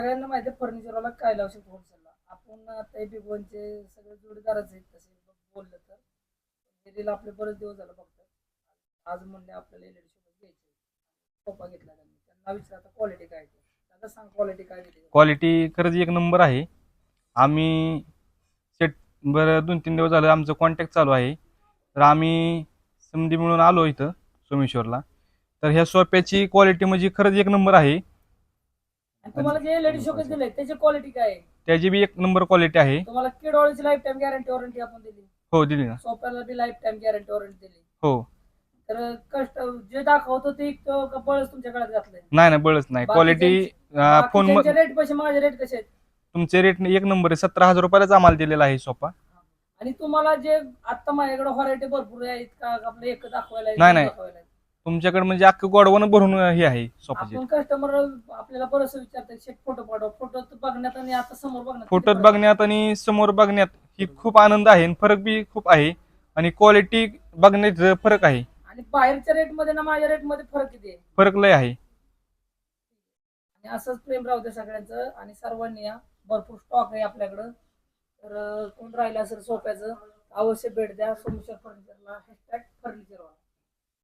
सगळ्यांना माहिती आहे फर्निचरवाला काय लावू शकतो होलसेलला. आपण आता बिग वनचे सगळे जोडीदारच आहेत तसे बोललं तर. दिदीला आपले बरेच दिवस झालं बघतात. आज म्हणले आपल्याला एलईडी सोबत घ्यायचे. सोफा घेतला त्यांना विचारता क्वालिटी काय आहे. आता सांग क्वालिटी काय दिली. क्वालिटी खरंच एक नंबर आहे. आम्ही सेट बरं 2-3 दिवस झालं आमचं कॉन्टॅक्ट चालू आहे. तर आम्ही समधी मिळून आलो इथं सोमेश्वरला. तर ह्या सोफ्याची क्वालिटी म्हणजे खरंच एक नंबर आहे. आणि तुम्हाला जे एलईडी सोबत दिले त्याची क्वालिटी काय आहे. त्याची बी एक नंबर क्वालिटी आहे. तुम्हाला किडॉलची लाईफ टाइम वॉरंटी आपण दिली. हो दिली ना. सोफ्याला बी लाईफ टाइम वॉरंटी दिली. हो. तर कष्ट जे दाखवतो ते बळच तुमच्या गळ्यात घातलंय. नाही बळच नाही. क्वालिटी फोन रेट पैसे माझे रेट कसे आहेत. तुमचे रेट एक नंबर आहे. 17,000 रुपयालाच आम्हाला दिलेला आहे सोफा. आणि तुम्हाला जे आता माझ्याकडे व्हरायटी भरपूर आहेत का आपलं एक दाखवायला नाही. तुमच्याकडे म्हणजे अख्खं गोडवण भरून हे आहे सोफाचे. आपण कस्टमर आपल्याला बरंच विचारतात फोटो पाठव. फोटो बघण्यात आणि आता समोर बघण्यात फोटोत बघण्यात आणि समोर बघण्यात ही खूप आनंद आहे आणि फरक बी खूप आहे आणि क्वालिटी बघण्यात फरक आहे. आणि बाहेरच्या रेट मध्ये ना माझ्या रेट मध्ये फरक किती आहे. फरक लय आहे. आणि असंच प्रेम राहू दे सगळ्यांचं आणि सर्वांनी या भरपूर स्टॉक आहे आपल्याकडं. तर कोण राहिलं असेल सोप्याचं अवश्य भेट द्या. सोमेश्वर फर्निचरला #फर्निचरवाला.